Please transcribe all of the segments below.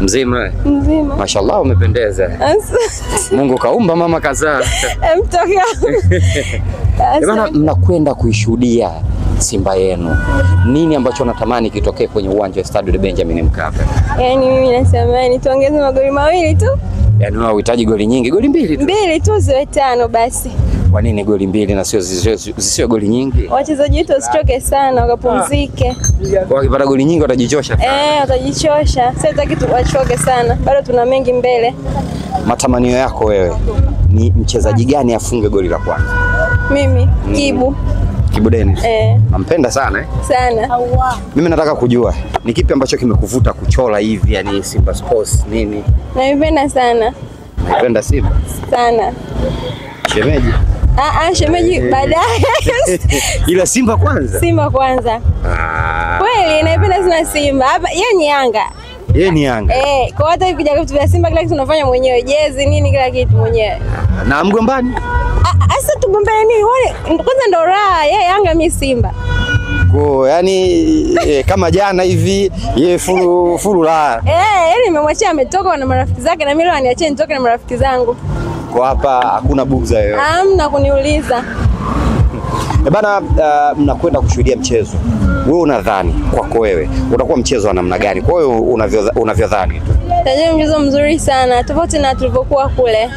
Mzima? Mzima. Mashallah umependeza. Mungu kaumba mama kazaa. Mtoka. Bwana, mnakwenda kuishuhudia Simba yenu. Nini ambacho natamani kitokee kwenye uwanja wa Stade Benjamin Mkapa? Yaani mimi natamani tuongeze magoli mawili tu. Yaani unahitaji goli nyingi, goli mbili tu. Mbili tu ziwe 5 basi. Kwa nini goli mbili na sio goli nyingi? Wachezaji wetu wasichoke sana, wakapumzike. Wakipata goli nyingi watajichosha. Watajichosha. Sasa tutaki wachoke sana. Bado tuna mengi mbele. Matamanio yako wewe ni mchezaji gani afunge goli la kwanza? Mimi Kibu. Kibu Dennis. Nampenda sana Sana. Mimi nataka kujua ni kipi ambacho kimekuvuta kuchora hivi, yani Simba Sports nini? Naipenda sana. Naipenda Simba Sana. Shemeji? Shemeji baadaye. Ila Simba kwanza? Simba kwanza. Kweli naipenda sana Simba. Hapa yeye ni Yanga. Yeye ni Yanga. Kwa hata ikija vitu vya Simba kila kitu tunafanya mwenyewe, jezi nini kila kitu mwenyewe. Na mgombani? Asa tugombane nini? Kwanza ndo raha, yeye Yanga mimi Simba. Kwa yani kama jana hivi yeye fulu raha. Yani nimemwachia ametoka na marafiki zake na mimi leo aniachie nitoke na marafiki zangu. Kwa hapa hakuna bugza yoyote. Hamna kuniuliza. Bana, mnakwenda kushuhudia mchezo. Wewe unadhani kwako wewe utakuwa mchezo wa namna gani? Kwa hiyo unavyodhani tu. Tajiri mchezo mzuri sana, tofauti na tulivyokuwa kule.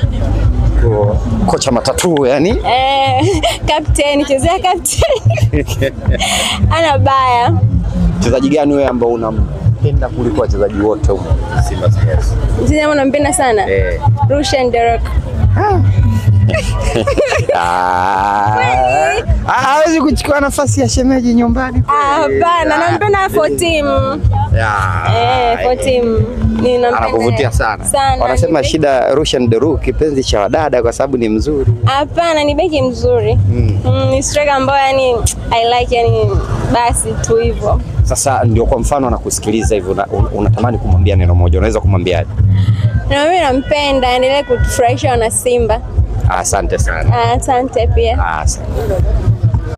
Kocha matatu yani? Captain, chezea captain. Ana baya. Mchezaji gani wewe ambao unampenda kuliko wachezaji wote huko Simba Sports? Mchezaji ambao nampenda sana? Rushan Derek. Hawezi kuchukua nafasi ya shemeji nyumbani. Hapana, nampenda for team. For team. Anakuvutia sana. Wanasema shida Rushan Derek kipenzi cha wadada kwa sababu ni mzuri. Hapana, ni beki mzuri. Ni striker ambaye yani I like, yani basi tu hivyo. Sasa ndio kwa mfano anakusikiliza hivyo, unatamani kumwambia neno moja, unaweza kumwambiaje? Na mimi nampenda, endelee kutufurahisha wana Simba. Asante sana. Asante pia. Asante.